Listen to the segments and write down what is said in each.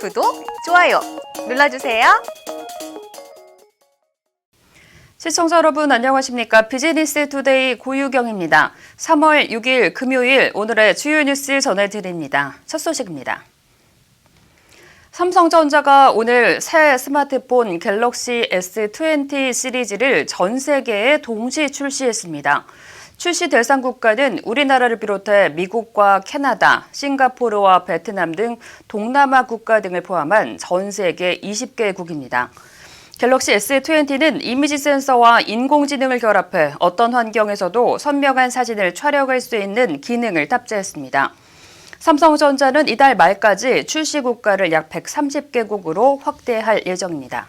구독, 좋아요 눌러주세요. 시청자 여러분 안녕하십니까? 비즈니스 투데이 고유경입니다. 3월 6일 금요일 오늘의 주요 뉴스 전해드립니다. 첫 소식입니다. 삼성전자가 오늘 새 스마트폰 갤럭시 S20 시리즈를 전 세계에 동시 출시했습니다. 출시 대상 국가는 우리나라를 비롯해 미국과 캐나다, 싱가포르와 베트남 등 동남아 국가 등을 포함한 전 세계 20개국입니다. 갤럭시 S20는 이미지 센서와 인공지능을 결합해 어떤 환경에서도 선명한 사진을 촬영할 수 있는 기능을 탑재했습니다. 삼성전자는 이달 말까지 출시 국가를 약 130개국으로 확대할 예정입니다.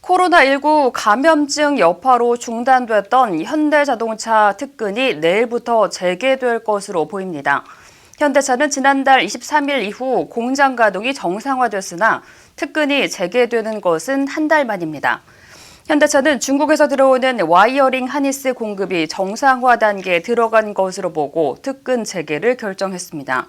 코로나19 감염증 여파로 중단됐던 현대자동차 특근이 내일부터 재개될 것으로 보입니다. 현대차는 지난달 23일 이후 공장 가동이 정상화됐으나 특근이 재개되는 것은 한 달 만입니다. 현대차는 중국에서 들어오는 와이어링 하니스 공급이 정상화 단계에 들어간 것으로 보고 특근 재개를 결정했습니다.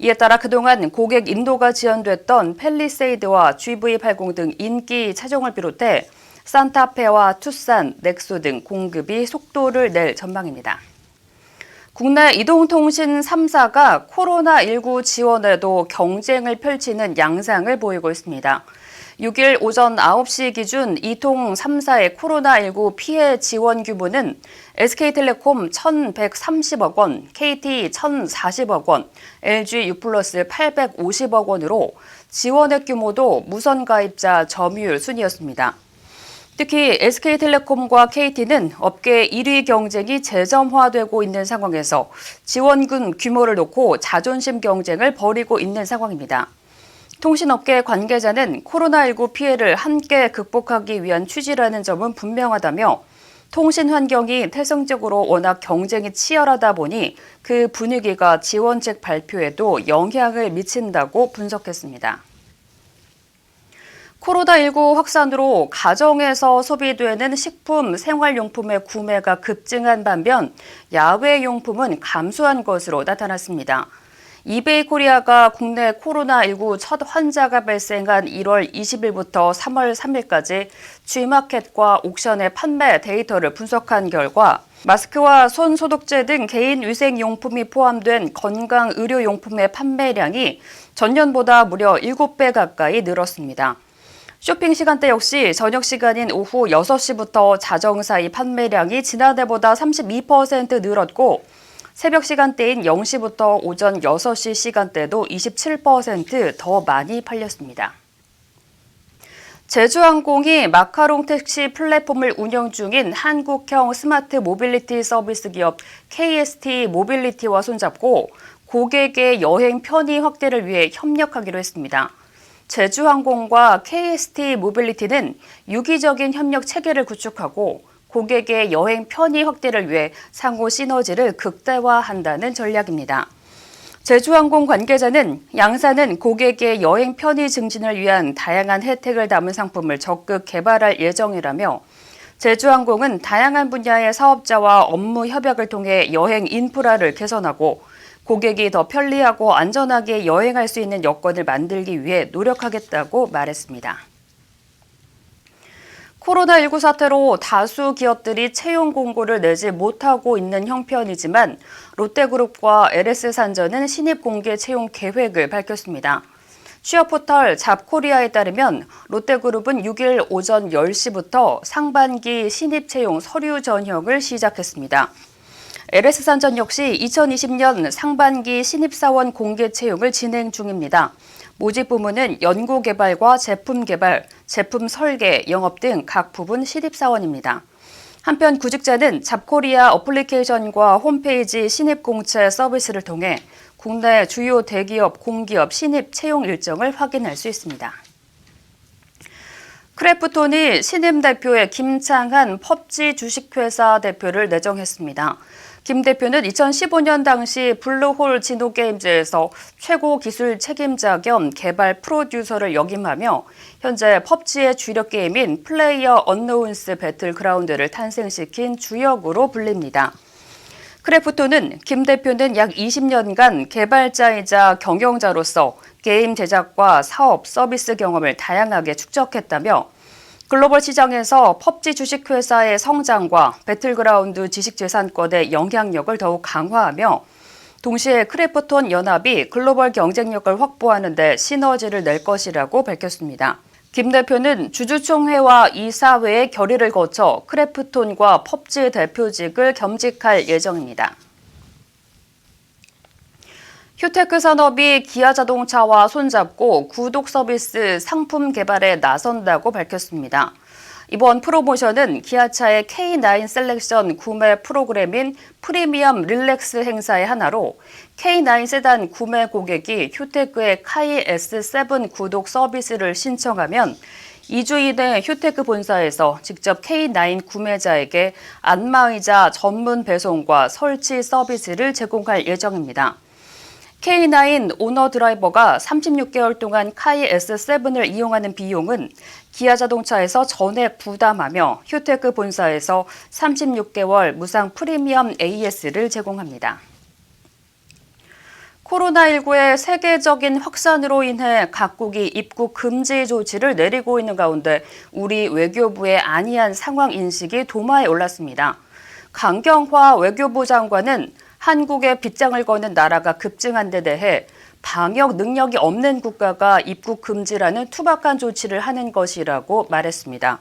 이에 따라 그동안 고객 인도가 지연됐던 팰리세이드와 GV80 등 인기 차종을 비롯해 산타페와 투싼, 넥소 등 공급이 속도를 낼 전망입니다. 국내 이동통신 3사가 코로나19 지원에도 경쟁을 펼치는 양상을 보이고 있습니다. 6일 오전 9시 기준 이통 3사의 코로나19 피해 지원 규모는 SK텔레콤 1,130억 원, KT 1,040억 원, LG U+ 850억 원으로 지원액 규모도 무선 가입자 점유율 순이었습니다. 특히 SK텔레콤과 KT는 업계 1위 경쟁이 재점화되고 있는 상황에서 지원금 규모를 놓고 자존심 경쟁을 벌이고 있는 상황입니다. 통신업계 관계자는 코로나19 피해를 함께 극복하기 위한 취지라는 점은 분명하다며 통신 환경이 태생적으로 워낙 경쟁이 치열하다 보니 그 분위기가 지원책 발표에도 영향을 미친다고 분석했습니다. 코로나19 확산으로 가정에서 소비되는 식품, 생활용품의 구매가 급증한 반면 야외용품은 감소한 것으로 나타났습니다. 이베이 코리아가 국내 코로나19 첫 환자가 발생한 1월 20일부터 3월 3일까지 G마켓과 옥션의 판매 데이터를 분석한 결과 마스크와 손 소독제 등 개인 위생용품이 포함된 건강의료용품의 판매량이 전년보다 무려 7배 가까이 늘었습니다. 쇼핑 시간대 역시 저녁 시간인 오후 6시부터 자정 사이 판매량이 지난해보다 32% 늘었고 새벽 시간대인 0시부터 오전 6시 시간대도 27% 더 많이 팔렸습니다. 제주항공이 마카롱 택시 플랫폼을 운영 중인 한국형 스마트 모빌리티 서비스 기업 KST 모빌리티와 손잡고 고객의 여행 편의 확대를 위해 협력하기로 했습니다. 제주항공과 KST 모빌리티는 유기적인 협력 체계를 구축하고 고객의 여행 편의 확대를 위해 상호 시너지를 극대화한다는 전략입니다. 제주항공 관계자는 양사는 고객의 여행 편의 증진을 위한 다양한 혜택을 담은 상품을 적극 개발할 예정이라며 제주항공은 다양한 분야의 사업자와 업무 협약을 통해 여행 인프라를 개선하고 고객이 더 편리하고 안전하게 여행할 수 있는 여건을 만들기 위해 노력하겠다고 말했습니다. 코로나19 사태로 다수 기업들이 채용 공고를 내지 못하고 있는 형편이지만 롯데그룹과 LS산전은 신입 공개 채용 계획을 밝혔습니다. 취업 포털 잡코리아에 따르면 롯데그룹은 6일 오전 10시부터 상반기 신입 채용 서류 전형을 시작했습니다. LS산전 역시 2020년 상반기 신입사원 공개 채용을 진행 중입니다. 모집 부문은 연구개발과 제품개발, 제품 설계, 영업 등 각 부분 신입사원입니다. 한편 구직자는 잡코리아 어플리케이션과 홈페이지 신입공채 서비스를 통해 국내 주요 대기업, 공기업 신입 채용 일정을 확인할 수 있습니다. 크래프톤이 신임 대표의 김창한 펍지 주식회사 대표를 내정했습니다. 김 대표는 2015년 당시 블루홀 진호게임즈에서 최고 기술 책임자 겸 개발 프로듀서를 역임하며 현재 펍지의 주력 게임인 플레이어 언노운스 배틀그라운드를 탄생시킨 주역으로 불립니다. 크래프톤은 김 대표는 약 20년간 개발자이자 경영자로서 게임 제작과 사업, 서비스 경험을 다양하게 축적했다며 글로벌 시장에서 펍지 주식회사의 성장과 배틀그라운드 지식재산권의 영향력을 더욱 강화하며 동시에 크래프톤 연합이 글로벌 경쟁력을 확보하는 데 시너지를 낼 것이라고 밝혔습니다. 김 대표는 주주총회와 이사회의 결의를 거쳐 크래프톤과 펍지 대표직을 겸직할 예정입니다. 휴테크 산업이 기아자동차와 손잡고 구독 서비스 상품 개발에 나선다고 밝혔습니다. 이번 프로모션은 기아차의 K9 셀렉션 구매 프로그램인 프리미엄 릴렉스 행사의 하나로 K9 세단 구매 고객이 휴테크의 카이 S7 구독 서비스를 신청하면 2주 이내 휴테크 본사에서 직접 K9 구매자에게 안마의자 전문 배송과 설치 서비스를 제공할 예정입니다. K9 오너 드라이버가 36개월 동안 카이 S7을 이용하는 비용은 기아자동차에서 전액 부담하며 휴테크 본사에서 36개월 무상 프리미엄 AS를 제공합니다. 코로나19의 세계적인 확산으로 인해 각국이 입국 금지 조치를 내리고 있는 가운데 우리 외교부의 안이한 상황 인식이 도마에 올랐습니다. 강경화 외교부 장관은 한국에 빗장을 거는 나라가 급증한 데 대해 방역 능력이 없는 국가가 입국 금지라는 투박한 조치를 하는 것이라고 말했습니다.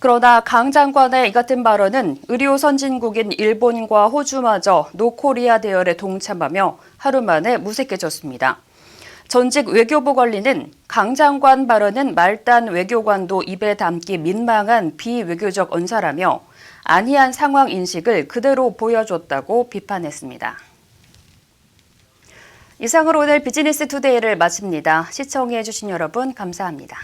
그러나 강 장관의 이 같은 발언은 의료 선진국인 일본과 호주마저 노코리아 대열에 동참하며 하루 만에 무색해졌습니다. 전직 외교부 관리는 강 장관 발언은 말단 외교관도 입에 담기 민망한 비외교적 언사라며 안이한 상황 인식을 그대로 보여줬다고 비판했습니다. 이상으로 오늘 비즈니스 투데이를 마칩니다. 시청해주신 여러분 감사합니다.